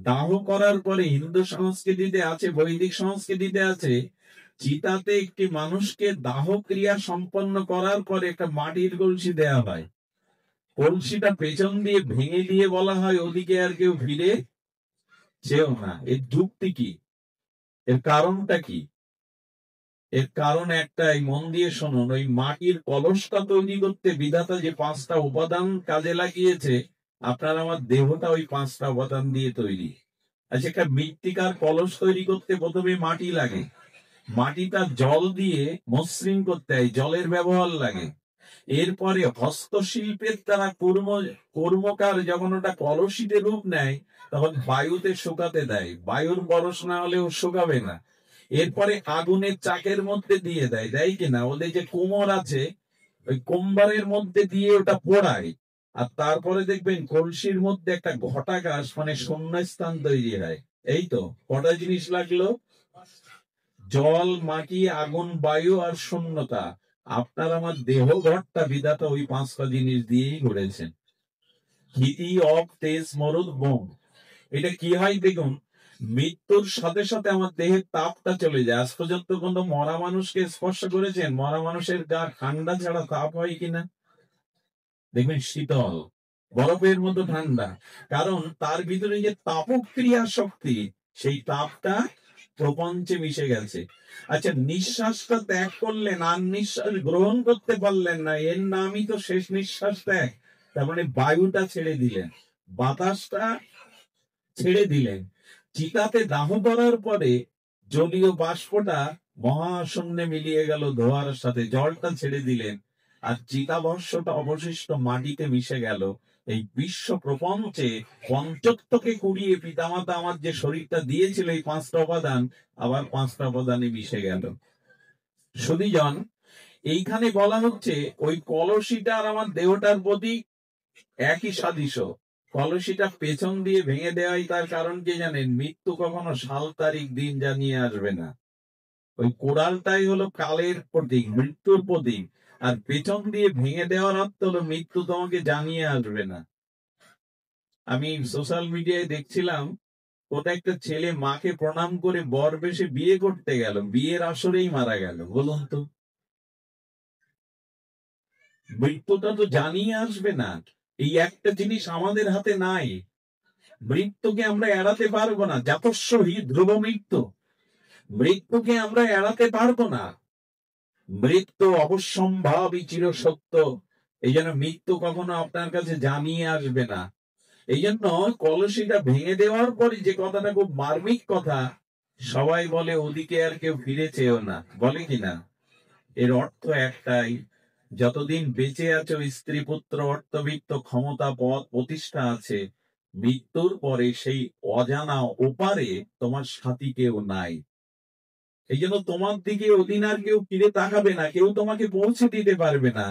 দাহ করার পরে হিন্দু সংস্কৃতিতে আছে, বৈদিক সংস্কৃতিতে আছে, চিতাতে একটি মানুষকে দাহ ক্রিয়া সম্পন্ন করার পরে একটা মাটির কলসি দেয়া হয়। কলসিটা পেছন দিয়ে ভেঙে দিয়ে বলা হয় ওদিকে আর কেউ ফিরে যেও না। এর যুক্তি কি? এর কারণটা কি? এর কারণ একটাই, মন দিয়ে শুনুন। ওই মাটির কলসটা তৈরি করতে বিধাতা যে 5টা উপাদান কাজে লাগিয়েছে, আপনার আমার দেহটা ওই 5টা উপাদান দিয়ে তৈরি। আচ্ছা, একটা মৃত্তিকার কলস তৈরি করতে প্রথমে মাটি লাগে, মাটিটা জল দিয়ে মসৃণ করতে হয়, জলের ব্যবহার লাগে। এরপরে হস্তশিল্পের দ্বারা কর্মকার যখন ওটা কলসিতে রূপ নেয়, তখন বায়ুতে শুকাতে দেয়, বায়ুর পরশ না হলেও শুকাবে না। এরপরে আগুনের চাকের মধ্যে দিয়ে দেয়, দেয় কিনা? ওদের যে কোমর আছে, ওই কোম্বারের মধ্যে দিয়ে ওটা পোড়ায়। আর তারপরে দেখবেন কলসির মধ্যে একটা ঘটাকাশ মানে শূন্যস্থান তৈরি হয়। এই তো কটা জিনিস লাগলো: জল, মাটি, আগুন, বায়ু আর শূন্যতা। আপনার আমার দেহ ঘরটা বিধাতা ওই 5টা জিনিস দিয়েই গড়েছেন। হিতি, অপ, তেজ, মরুদ, বোম। এটা কি হয় দেখুন, মৃত্যুর সাথে সাথে আমার দেহের তাপটা চলে যায়। আজ পর্যন্ত কোনো মরা মানুষকে স্পর্শ করেছেন? মরা মানুষের গা ঠান্ডা ছাড়া তাপ হয় কিনা? দেখবেন শীতল, বরফের মতো ঠান্ডা। কারণ তার ভিতরে যে তাপক্রিয়া শক্তি, সেই তাপটা প্রপঞ্চে মিশে গেছে। আচ্ছা, নিঃশ্বাসটা ত্যাগ করলেন, আর নিঃশ্বাস গ্রহণ করতে পারলেন না, এর নামই তো শেষ নিঃশ্বাস ত্যাগ। তার মানে বায়ুটা ছেড়ে দিলেন, বাতাসটা ছেড়ে দিলেন। চিতাতে দাহ করার পরে জলীয় বাষ্পটা মহাশূন্যে মিলিয়ে গেল ধোঁয়ার সাথে, জলটা ছেড়ে দিলেন, আর চিতাভস্মটা অবশিষ্ট মাটিতে মিশে গেল। এই বিশ্ব প্রপঞ্চে পঞ্চত্বকে কুড়িয়ে পিতামাতা আমার যে শরীরটা দিয়েছিল এই 5টা উপাদান, আবার 5টা উপাদানে মিশে গেল। সুধীজন, এইখানে বলা হচ্ছে ওই কলসিটা আর আমার দেহটার প্রতি একই সাদৃশ্য। কলসিটা পেছন দিয়ে ভেঙে দেওয়াই তার কারণ কি জানেন? মৃত্যু কখনো সাল তারিখ দিন জানিয়ে আসবে না। ওই কোড়ালটাই হলো কালের প্রতীক, মৃত্যুর প্রতীক। আর পেছন দিয়ে ভেঙে দেওয়ার অর্থ হলো মৃত্যু তোমাকে জানিয়ে আসবে না। আমি সোশ্যাল মিডিয়ায় দেখছিলাম, ওটা একটা ছেলে মাকে প্রণাম করে বর বেশে বিয়ে করতে গেল, বিয়ের আসরেই মারা গেল। বলুন তো, মৃত্যুটা তো জানিয়ে আসবে না। এই একটা জিনিস আমাদের হাতে নাই, মৃত্যুকে আমরা এড়াতে পারবো না। জাতস্য হি ধ্রুব মৃত্যু, মৃত্যুকে আমরা এড়াতে পারবো না। মৃত্যু অবশ্যম্ভাবী চির সত্য। এই জন্য মৃত্যু কখনো আপনার কাছে জানিয়ে আসবে না। এই জন্য কলসিটা ভেঙে দেওয়ার পরে যে কথাটা খুব মার্মিক কথা, সবাই বলে ওদিকে আর কেউ ফিরে চেয়েও না, বলে কিনা? এর অর্থ একটাই, যতদিন বেঁচে আছো, স্ত্রী, পুত্র, অর্থবিত্ত, ক্ষমতা, পদ, প্রতিষ্ঠা আছে, মৃত্যুর পরে সেই অজানা ওপারে তোমার সাথী কেউ নাই। এই জন্য তোমার দিকে ওদিন আর কেউ ফিরে তাকাবে না, কেউ তোমাকে পৌঁছে দিতে পারবে না।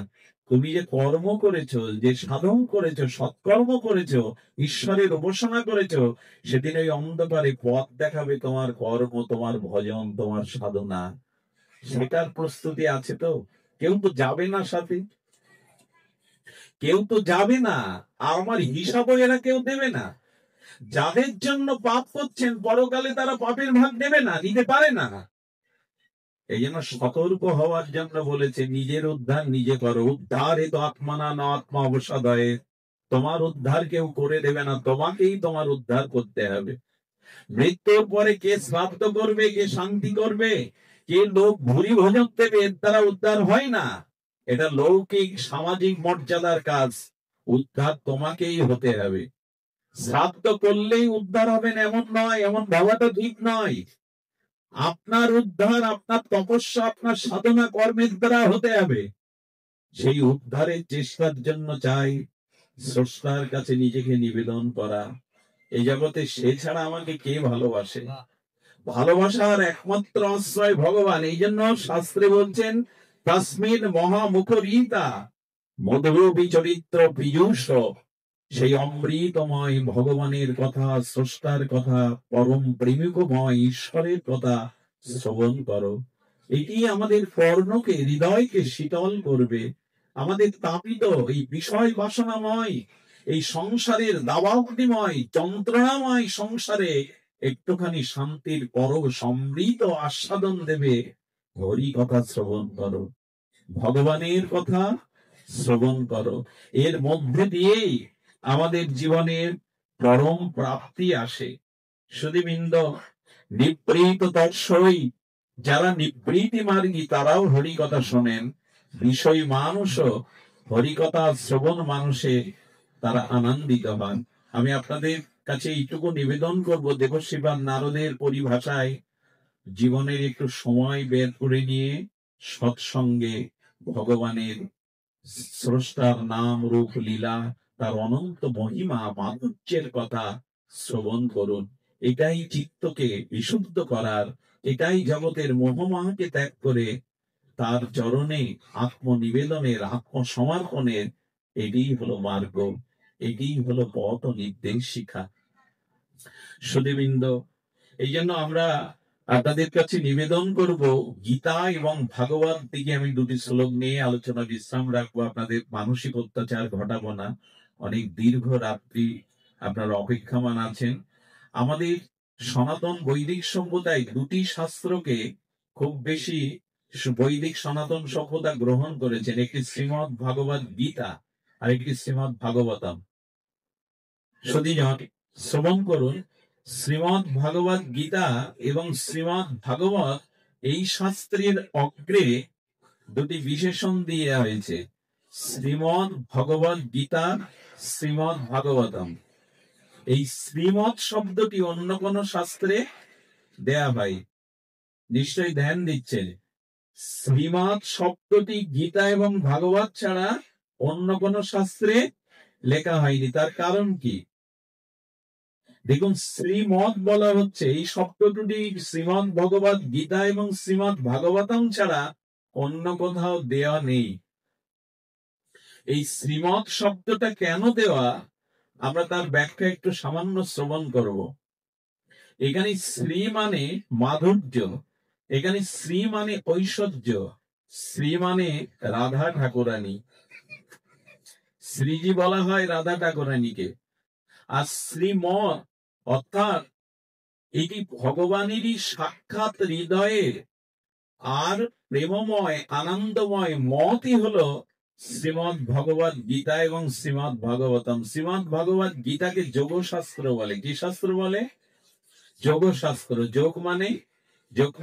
তুমি যে কর্ম করেছো, যে সাধন করেছো, সৎকর্ম করেছো, ঈশ্বরের উপাসনা করেছো, সেদিন ওই অন্ধকারে পথ দেখাবে তোমার কর্ম, তোমার ভজন, তোমার সাধনা। সেটার প্রস্তুতি আছে তো? কেউ তো যাবে না সাথে, কেউ তো যাবে না। আর আমার হিসাবও এরা কেউ দেবে না। যাদের জন্য পাপ করছেন, পরকালে তারা পাপের ভাগ নেবে না, নিতে পারে না। এই জন্য সতর্ক হওয়ার জন্য বলেছে, নিজের উদ্ধার নিজে করো। উদ্ধার এ তো আত্মানা না আত্মা অবসাদয়ে। তোমার উদ্ধার কেউ করে দেবে না, তোমাকেই তোমার উদ্ধার করতে হবে। মৃত্যুর পরে কে শ্রাদ্ধ করবে, কে শান্তি করবে, কে লোক ভুরি ভোজন দেবে, এর দ্বারা উদ্ধার হয় না। এটা লৌকিক সামাজিক মর্যাদার কাজ। উদ্ধার তোমাকেই হতে হবে। শ্রাদ্ধ করলেই উদ্ধার হবেন এমন নয়, এমন ভাবাটা ঠিক নয়। আপনার উদ্ধার আপনার তপস্যা, আপনার সাধনা কর্মের দ্বারা হতে হবে। সেই উদ্ধারের চেষ্টার জন্য চাই স্রষ্টার কাছে নিজেকে নিবেদন করা। এই জগতে সে ছাড়া আমাকে কে ভালোবাসে? ভালোবাসার একমাত্র আশ্রয় ভগবান। এই জন্য শাস্ত্রে বলছেন, তসমিন মহামুখরিতা মধুরবি চরিত্র পীযূষ। সেই অমৃতময় ভগবানের কথা, স্রষ্টার কথা, পরম প্রেমিকময় ঈশ্বরের কথা শ্রবণ করো। এটি আমাদের কর্ণকে, হৃদয়কে শীতল করবে। আমাদের তাপিত এই বিষয় বাসনাময় এই সংসারের দাবাগ্নিময় যন্ত্রণাময় সংসারে একটুখানি শান্তির পরব সমৃদ্ধ আস্বাদন দেবে হরি কথা শ্রবণ করো, ভগবানের কথা শ্রবণ করো। এর মধ্যে দিয়েই আমাদের জীবনের পরম প্রাপ্তি আসে। সুধীবৃন্দ, নিবৃত দর্শই, যারা নিবৃত্তি মার্গী তারাও হরি কথা শোনেন। বিষয় মানুষও হরিকথা শ্রবণ মানুষে তারা আনন্দিত হন। আমি আপনাদের কাছে এইটুকু নিবেদন করব, দেবশ্রীপাদ নারদের পরিভাষায় জীবনের একটু সময় বের করে নিয়ে সৎসঙ্গে ভগবানের স্রষ্টার নাম রূপ লীলা, তার অনন্ত মহিমা মাধুর্যের কথা শ্রবণ করুন। এটাই চিত্তকে বিশুদ্ধ করার, এটাই জগতের মোহমায়াকে ত্যাগ করে তার চরণে আত্মনিবেদনের, আত্মসমর্পণের এটাই হলো মার্গ, এটাই হলো পথ নির্দেশিকা। সুধীবৃন্দ, এই জন্য আমরা আপনাদের কাছে নিবেদন করব, গীতা এবং ভাগবত দিকে আমি দুটি শ্লোক নিয়ে আলোচনা বিশ্রাম রাখবো। আপনাদের মানসিক অত্যাচার ঘটাবো না, অনেক দীর্ঘ রাত্রি আপনারা অপেক্ষামান আছেন। আমাদের সনাতন বৈদিক সম্প্রদায় দুটি শাস্ত্রকে খুব বেশি বৈদিক সনাতন সভ্যতা গ্রহণ করেছেন, একটি শ্রীমৎ ভাগবত গীতা আর একটি শ্রীমৎ ভাগবতম। শ্রবণ করুন, শ্রীমৎ ভাগবত গীতা এবং শ্রীমৎ ভাগবত এই শাস্ত্রের অগ্রে দুটি বিশেষণ দিয়ে হয়েছে, শ্রীমৎ ভগবত গীতা, শ্রীমৎ ভাগবতম। এই শ্রীমৎ শব্দটি অন্য কোন শাস্ত্রে দেয়া হয়? নিশ্চয়ই ধ্যান দিচ্ছেন। শ্রীমৎ শব্দটি গীতা এবং ভাগবত ছাড়া অন্য কোন শাস্ত্রে লেখা হয়নি। তার কারণ কি? দেখুন, শ্রীমৎ বলা হচ্ছে, এই শব্দটি শ্রীমৎ ভগবত গীতা এবং শ্রীমৎ ভাগবতম ছাড়া অন্য কোথাও দেওয়া নেই। এই শ্রীমৎ শব্দটা কেন দেওয়া, আমরা তার ব্যাখ্যা একটু সামান্য শ্রবণ করব। এখানে শ্রী মানে মাধুর্য, এখানে শ্রী মানে ঐশ্বর্য, শ্রী মানে রাধা ঠাকুরানী। শ্রীজি বলা হয় রাধা ঠাকুরানীকে। আর শ্রীমৎ অর্থাৎ এটি ভগবানেরই সাক্ষাৎ হৃদয়ে আর প্রেমময় আনন্দময় মতই হলো শ্রীমৎ ভগবত গীতা এবং শ্রীমৎ ভাগবতম। শ্রীমৎ ভগবত গীতাকে যোগশাস্ত্র বলে। কি শাস্ত্র বলে? যোগশাস্ত্র। যোগ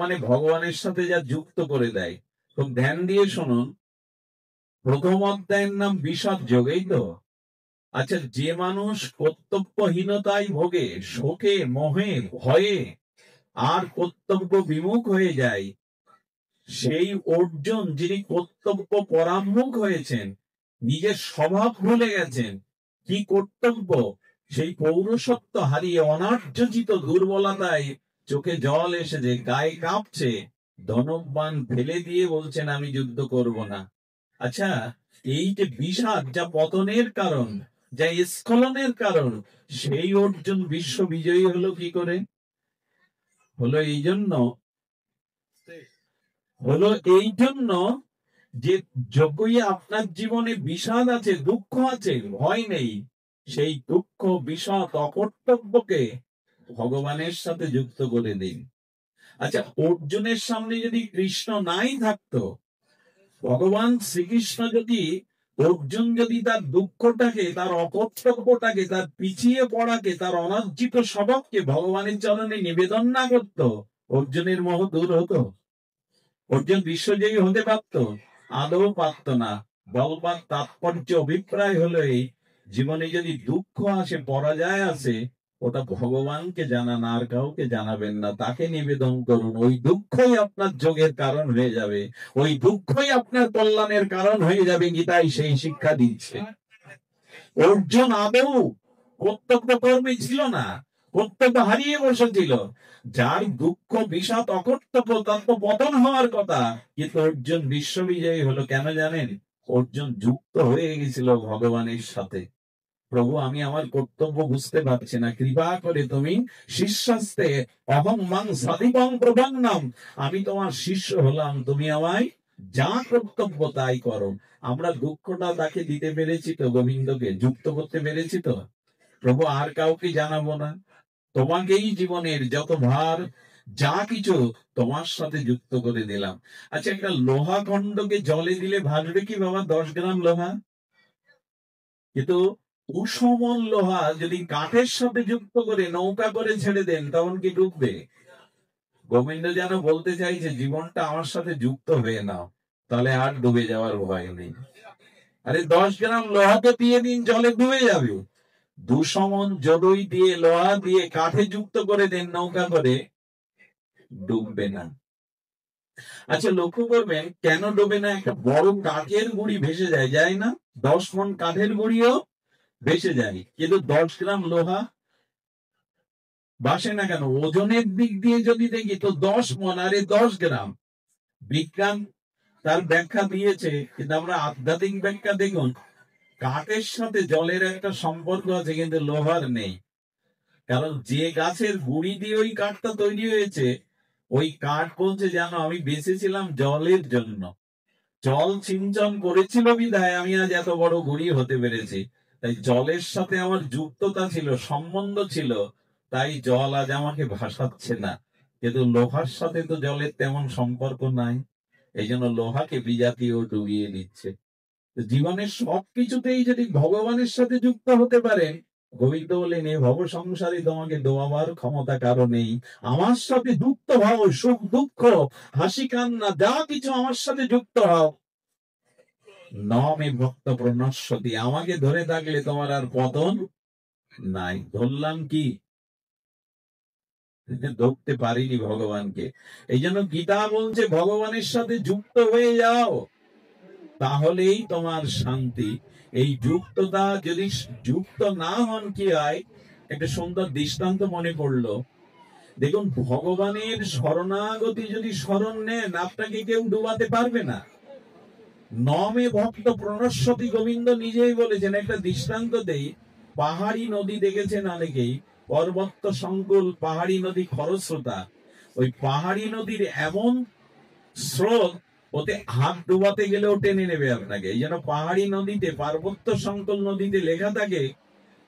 মানে ভগবানের সাথে যা যুক্ত করে দেয়। খুব ধ্যান দিয়ে শুনুন, প্রথম অধ্যায়ের নাম বিষাদ যোগ, এই তো? আচ্ছা, যে মানুষ কর্তব্যহীনতায় ভোগে, শোকে, মোহে, ভয়ে আর কর্তব্য বিমুখ হয়ে যায়, সেই অর্জুন যিনি কর্তব্য পরামুখ হয়েছেন, নিজের স্বভাব ভুলে গেছেন, কি কর্তব্য সেই পৌরসত্ব হারিয়ে অনার্যজিত দুর্বলতায় চোখে জল এসেছে, গায়ে কাঁপছে, ধনুবাণ ফেলে দিয়ে বলছেন আমি যুদ্ধ করব না। আচ্ছা, এই যে বিষাদ, যা পতনের কারণ, যা স্খলনের কারণ, সেই অর্জুন বিশ্ব বিজয়ী হলো কি করে? হলো এই জন্য যে যতই আপনার জীবনে বিষাদ আছে, দুঃখ আছে, ভয় নেই, সেই দুঃখ, বিষাদ, অকর্তব্যকে ভগবানের সাথে যুক্ত করে দিন। আচ্ছা, অর্জুনের সামনে যদি কৃষ্ণ নাই থাকতো, ভগবান শ্রীকৃষ্ণ যদি, অর্জুন যদি তার দুঃখটাকে, তার অকর্তব্যটাকে, তার পিছিয়ে পড়াকে, তার অনার্জিত স্বভাবকে ভগবানের চরণে নিবেদন না করত, অর্জুনের মোহ দূর হতো? অর্জুন বিশ্বজয়ী হতে পারত? আদৌ পারত না। বলবার তাৎপর্য, অভিপ্রায় হলো এই, জীবনে যদি দুঃখ আসে, পরাজয় আসে, ওটা ভগবানকে জানান, আর কাউকে জানাবেন না, তাকে নিবেদন করুন। ওই দুঃখই আপনার যোগের কারণ হয়ে যাবে, ওই দুঃখই আপনার কল্যাণের কারণ হয়ে যাবে। গীতাই সেই শিক্ষা দিচ্ছে। অর্জুন আদৌ কর্তব্য কর্মী ছিল না, কর্তব্য হারিয়ে বসেছিল। যার দুঃখ, বিষাদ, অকর্তব্য, তার তো পতন হওয়ার কথা, কিন্তু অর্জুন বিশ্ববিজয়ী হলো কেন জানেন? অর্জুন যুক্ত হয়ে গেছিল ভগবানের সাথে। প্রভু, আমি আমার কর্তব্য বুঝতে পারছি না, কৃপা করে তুমি শিষ্যাস্তে অহং মাং সাধিপং প্রপন্নম, আমি তোমার শিষ্য হলাম, তুমি আমায় যা কর্তব্য তাই করো। আমরা দুঃখটা তাকে দিতে পেরেছি তো, গোবিন্দকে যুক্ত করতে পেরেছি তো। প্রভু আর কাউকে জানাবো না, তোমাকেই জীবনের যত ভার যা কিছু তোমার সাথে যুক্ত করে দিলাম। আচ্ছা, একটা লোহা খণ্ডকে জলে দিলে ভাসবে কি বাবা? 10 গ্রাম লোহা। কিন্তু কুসমল লোহা যদি কাঠের সাথে যুক্ত করে নৌকা করে ছেড়ে দেন, তখন কি ডুববে? গোবিন্দ যেন বলতে চাইছে, জীবনটা আমার সাথে যুক্ত হয়ে নাও, তাহলে আর ডুবে যাওয়ার ভয় নেই। আরে 10 গ্রাম লোহাকে দিয়ে দিন, জলে ডুবে যাবে। 200 মণ জড়ই দিয়ে, লোহা দিয়ে কাঠে যুক্ত করে দেন নৌকা করে, ডুববে না। আচ্ছা, লক্ষ্য করবেন কেন ডুবে না? একটা বড় কাঠের গুঁড়ি ভেসে যায়, যায় না? 10 মণ কাঠের গুঁড়িও ভেসে যায়, কিন্তু 10 গ্রাম লোহা ভাসে না কেন? ওজনের দিক দিয়ে যদি দেখি তো 10 মণ, আরে 10 গ্রাম। বিজ্ঞান তার ব্যাখ্যা দিয়েছে, কিন্তু আমরা আধ্যাত্মিক ব্যাখ্যা দেখুন, কাঠের সাথে জলের একটা সম্পর্ক আছে, কিন্তু লোহার নেই। কারণ যে গাছের গুঁড়ি দিয়ে ওই কাঠটা তৈরি হয়েছে, ওই কাঠ বলছে, জানো আমি বেঁচেছিলাম জলের জন্য, জল সিঞ্চন করেছিল বিধায় আমি আজ এত বড় গুঁড়ি হতে পেরেছি। তাই জলের সাথে আমার যুক্ততা ছিল, সম্বন্ধ ছিল, তাই জল আজ আমাকে ভাসাচ্ছে না। কিন্তু লোহার সাথে তো জলের তেমন সম্পর্ক নাই, এই জন্য লোহাকে বিজাতীয় ডুবিয়ে দিচ্ছে। জীবনের সবকিছুতেই যদি ভগবানের সাথে যুক্ত হতে পারে, গোবিন্দ বলেন, এ ভব সংসারে তোমাকে ডোবাবার ক্ষমতা কারো নেই। আমার সাথে যুক্ত হও, সুখ দুঃখ হাসি কান্না যা কিছু আমার সাথে যুক্ত হও। নমে ভক্ত প্রণশ্বতি, আমাকে ধরে থাকলে তোমার আর পতন নাই। ধরলাম কি? ধরতে পারিনি ভগবানকে। এই জন্য গীতা বলছে, ভগবানের সাথে যুক্ত হয়ে যাও, তাহলেই তোমার শান্তি। এই যুক্ততা যদি যুক্ত না হন, কি হয়? একটা সুন্দর দৃষ্টান্ত মনে পড়লো। দেখুন, ভগবানের শরণাগতি যদি শরণ নেন, আপনাকে কেউ ডুবাতে পারবে না। নমে ভক্ত প্রণশ্বতি, গোবিন্দ নিজেই বলেছেন। একটা দৃষ্টান্ত দেই, পাহাড়ি নদী দেখেছেন অনেকেই, পর্বত সংকুল পাহাড়ি নদী খরস্রোতা। ওই পাহাড়ি নদীর এমন স্রোত, ওতে হাত ডুবাতে গেলেও টেনে নেবে আপনাকে। এই জন্য পাহাড়ি নদীতে, পার্বত্য সংকুল নদীতে লেখা থাকে,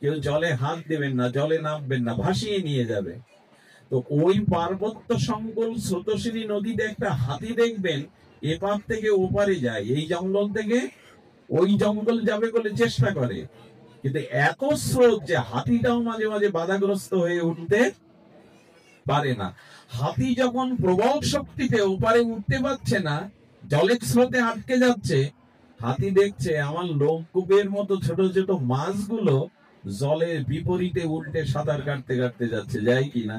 কেউ জলে হাত দেবেন না, জলে নামবেন না, ভাসিয়ে নিয়ে যাবে। তো ওই পার্বত্য সংকুল স্রোতস্বিনী নদীতে একটা হাতি দেখবেন, এপার থেকে ওপারে যায়, এই জঙ্গল থেকে ওই জঙ্গল যাবে বলে চেষ্টা করে, কিন্তু এত স্রোত যে হাতিটাও মাঝে মাঝে বাধাগ্রস্ত হয়ে উঠতে পারে না। হাতি যখন প্রবল শক্তিতে ওপারে উঠতে পারছে না, জলের স্রোতে আটকে যাচ্ছে, হাতি দেখছে আমার লোমকূপের মতো ছোট ছোট মাছগুলো জলের বিপরীতে উল্টে সাঁতার কাটতে কাটতে যাচ্ছে, যায় কিনা?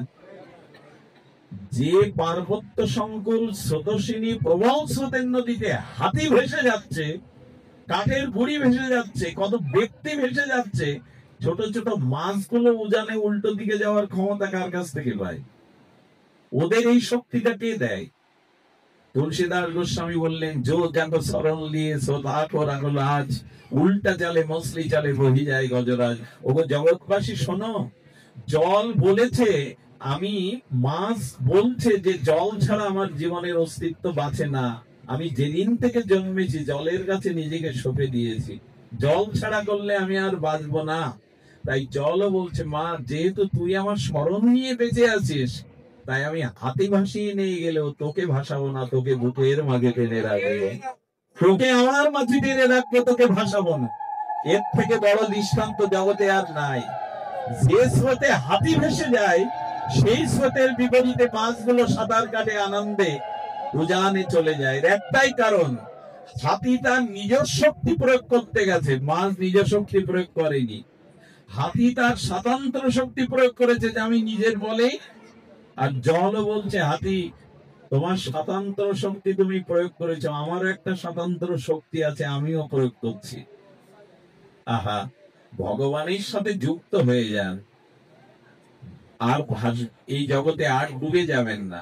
যে পার্বত্য সংকুল স্রোতস্বিনী প্রবল স্রোতের নদীতে হাতি ভেসে যাচ্ছে, কাঠের গুঁড়ি ভেসে যাচ্ছে, কত ব্যক্তি ভেসে যাচ্ছে, ছোট ছোট মাছগুলো উজানে উল্টো দিকে যাওয়ার ক্ষমতা কার কাছ থেকে পায়? ওদের এই শক্তিটা কে দেয়? তুলসীদাস গোস্বামী বললেন, জো যাকো শরণ লিয়ে সোধা করাগল আজ, উল্টা চালে মছলি চালে বহি যায় গজরাজ। ওগো জগৎবাসী শোনো, জল বলেছে আমি, মাছ বলছে যে জল ছাড়া আমার জীবনের অস্তিত্ব বাঁচে না। আমি যেদিন থেকে জন্মেছি জলের কাছে নিজেকে সঁপে দিয়েছি, জল ছাড়া করলে আমি আর বাঁচবো না। তাই জলও বলছে, মা যেহেতু তুই আমার স্মরণ নিয়ে বেঁচে আছিস, তাই আমি হাতি ভাসিয়ে নিয়ে গেলেও তোকে ভাসাবো না, তোকে বুকের মাঝে টেনে রাখবো, তোকে আমার মাঝে টেনে রাখবো, তোকে ভাসাবো না। এর থেকে বড় দৃষ্টান্ত জগতে আর নাই। যে স্রোতে হাতি ভেসে যায়, সেই স্রোতের বিপরীতে মাছগুলো সাঁতার কাটে আনন্দে, উজানে চলে যায়। একটাই কারণ, হাতি তার নিজের শক্তি প্রয়োগ করতে গেছে, মাছ নিজের শক্তি প্রয়োগ করেনি। হাতি তার স্বতন্ত্র শক্তি প্রয়োগ করেছে, যে আমি নিজের বলে। আর জলও বলছে, হাতি তোমার স্বতন্ত্র শক্তি তুমি প্রয়োগ করেছো, আমারও একটা স্বতন্ত্র শক্তি আছে, আমিও প্রয়োগ করছি। আহা, ভগবানের সাথে যুক্ত হয়ে যান, আর এই জগতে আর ডুবে যাবেন না।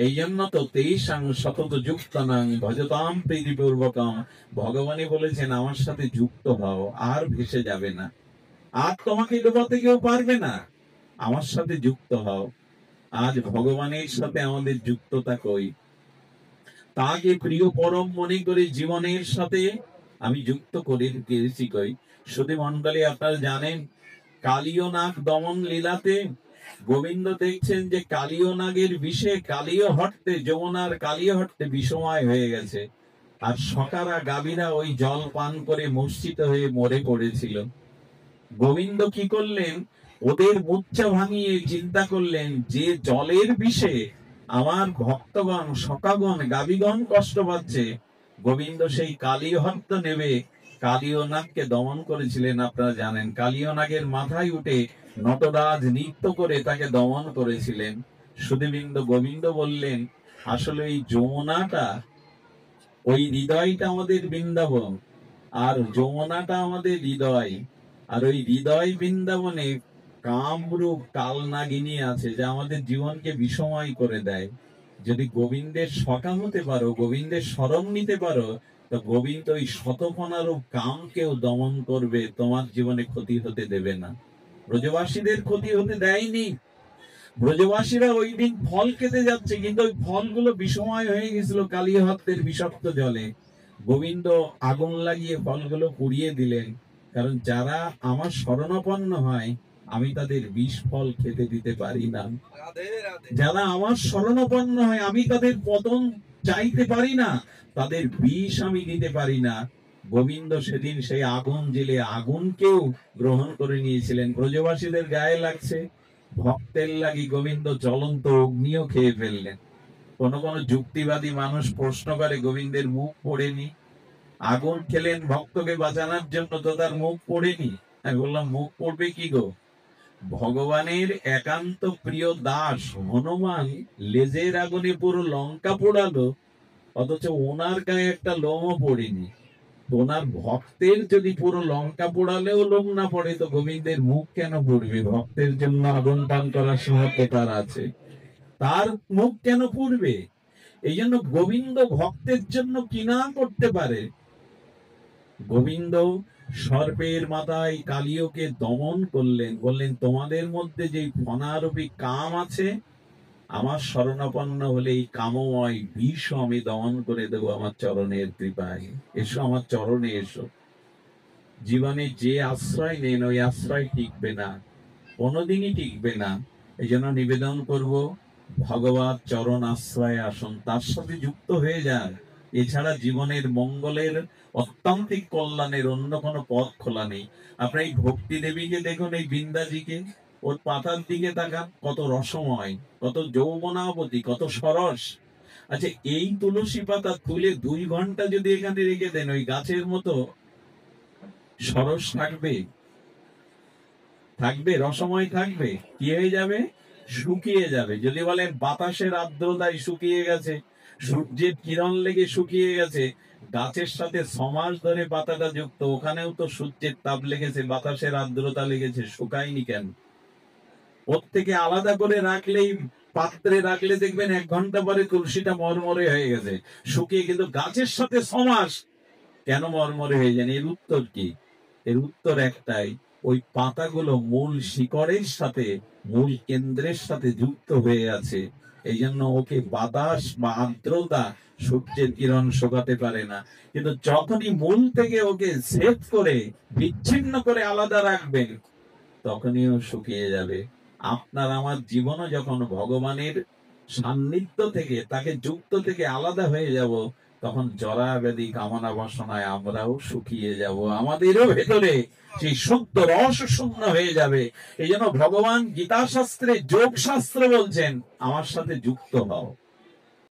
এই জন্য তো তেইশাং সতত যুক্ত নাং ভজতাম প্রীতিপূর্বকম, ভগবানই বলেছেন আমার সাথে যুক্ত হও, আর ভেসে যাবে না, আর তোমাকে ডোবাতে কেউ পারবে না, আমার সাথে যুক্ত হও। আজ ভগবানের সাথে আমাদের যুক্ততা কই? তাকে প্রিয় পরম মনে করে জীবনের সাথে আমি যুক্ত করে গেছি। কই শুধু মন্ডলী, আপনারা জানেন কালীয় নাগ দমন লীলাতে গোবিন্দ দেখছেন যে কালীয় নাগের বিষে কালীয় হট্টে, যমুনার কালীয় হট্টে বিষময় হয়ে গেছে, আর সকারা গাভীরা ওই জল পান করে মূর্ছিত হয়ে মরে পড়েছিল। গোবিন্দ কি করলেন, ওদের মূর্ছা ভাঙিয়ে চিন্তা করলেন যে জলের বিষে আমার ভক্তগণ, সখাগণ, গাভীগণ কষ্ট পাচ্ছে। গোবিন্দ সেই কালীয় হট্ট নেবে কালীয় নাগকে দমন করেছিলেন। আপনারা জানেন কালীয় নাগের মাথায় উঠে নটরাজ নৃত্য করে তাকে দমন করেছিলেন। সুধীবৃন্দ, গোবিন্দ বললেন আসলে এই যমুনাটা, ওই হৃদয়টা আমাদের বৃন্দাবন, আর যমুনাটা আমাদের হৃদয়। আর ওই হৃদয় বৃন্দাবনে কামরূপ কালনাগিনী আছে, যা আমাদের জীবনকে বিষময় করে দেয়। যদি গোবিন্দের সখা হতে পারো, গোবিন্দের শরণ নিতে পারো, তো গোবিন্দ ওই শতকণারূপ কামকেও দমন করবে, তোমার জীবনে ক্ষতি হতে দেবে না। ব্রজবাসীদের ক্ষতি হতে দেয়নি। ব্রজবাসীরা ওই দিন ফল খেতে যাচ্ছে, কিন্তু ওই ফলগুলো বিষময় হয়ে গেছিল কালীহস্তের বিষাক্ত জলে। গোবিন্দ আগুন লাগিয়ে ফলগুলো পুড়িয়ে দিলেন, কারণ যারা আমার শরণাপন্ন হয় আমি তাদের বিষ ফল খেতে দিতে পারি না। যারা আমার শরণাপন্ন হয় আমি তাদের পতন চাইতে পারি না, তাদের বিষ আমি দিতে পারি না। গোবিন্দ সেদিন সেই আগুন জেলে আগুনকেও গ্রহণ করে নিয়েছিলেন। ব্রজবাসীদের গায়ে লাগছে, ভক্তের লাগি গোবিন্দ জ্বলন্ত অগ্নিও খেয়ে ফেললেন। কোন কোন যুক্তিবাদী মানুষ প্রশ্ন করে গোবিন্দের মুখ পড়েনি, আগুন খেলেন ভক্তকে বাঁচানোর জন্য, তো তার মুখ পড়েনি। আমি বললাম মুখ পড়বে কি গো, ভগবানের একান্ত প্রিয় দাস হনুমান লেজের আগুনে পুরো লঙ্কা পোড়ালো, অথচ ওনার গায়ে একটা লোমও পড়েনি। ওনার ভক্তের যদি পুরো লঙ্কা পোড়ালেও লোম না পড়ে, তো গোবিন্দের মুখ কেন পড়বে? ভক্তের জন্য আগুন পান করার সামর্থ্য তার আছে, তার মুখ কেন পড়বে? এই জন্য গোবিন্দ ভক্তের জন্য কি না করতে পারে। গোবিন্দ সর্পের মাথায় কালীয়কে দমন করলেন, বললেন তোমাদের মধ্যে যে ফণারূপী কাম আছে, আমার শরণাপন্ন হলে এই কামময় বিষ আমি দমন করে দেবো আমার চরণের কৃপায়। এসো আমার চরণে এসো। জীবনে যে আশ্রয় নেন ওই আশ্রয় টিকবে না, কোনোদিনই টিকবে না। এই জন্য নিবেদন করব, ভগবত চরণ আশ্রয় আসুন, তার সাথে যুক্ত হয়ে যান। এছাড়া জীবনের মঙ্গলের, অত্যান্তিক কল্যাণের অন্য কোনো পথ খোলা নেই। আপনার এই ভক্তি দেবীকে দেখুন, এই বৃন্দাজিকে, ওর পাতার দিকে তাকান, কত রসময়, কত যৌবনাবতী, কত সরস। আচ্ছা, এই তুলসী পাতা তুলে 2 ঘন্টা যদি এখানে রেখে দেন, ওই গাছের মতো সরস থাকবে? থাকবে? রসময় থাকবে? কি হয়ে যাবে? শুকিয়ে যাবে। যদি বলেন বাতাসের আর্দ্রতায় শুকিয়ে গেছে, সূর্যের কিরণ লেগে শুকিয়ে গেছে, গাছের সাথে 6 মাস ধরে পাতাটা যুক্ত, ওখানেও তো সূর্যের তাপ লেগেছে, বাতাসের আর্দ্রতা লেগেছে, শুকায়নি কেন? ওর থেকে আলাদা করে রাখলেই, পাত্রে রাখলে দেখবেন 1 ঘন্টা পরে তুলসীটা মরমরে হয়ে গেছে, শুকিয়ে। কিন্তু গাছের সাথে 6 মাস কেন মরমরে হয়ে যান? এর উত্তর কি? এর উত্তর একটাই, ওই পাতাগুলো মূল শিকড়ের সাথে, মূল কেন্দ্রের সাথে যুক্ত হয়ে আছে। এই জন্য ওকে বাতাস বা আর্দ্রতা, সূর্যের কিরণ শোকাতে পারে না। কিন্তু যখনই মূল থেকে ওকে ছেদ করে, বিচ্ছিন্ন করে আলাদা রাখবেন, তখনই ও শুকিয়ে যাবে। আপনার আমার জীবনও যখন ভগবানের সান্নিধ্য থেকে, তাকে যুক্ত থেকে আলাদা হয়ে যাব, তখন জরা ব্যাধি কামনা বাসনায় আমরাও শুকিয়ে যাব, আমাদেরও ভেতরে সেই শুদ্ধ রস শূন্য হয়ে যাবে। এই জন্য ভগবান গীতা শাস্ত্রে, যোগ শাস্ত্র বলছেন আমার সাথে যুক্ত হও।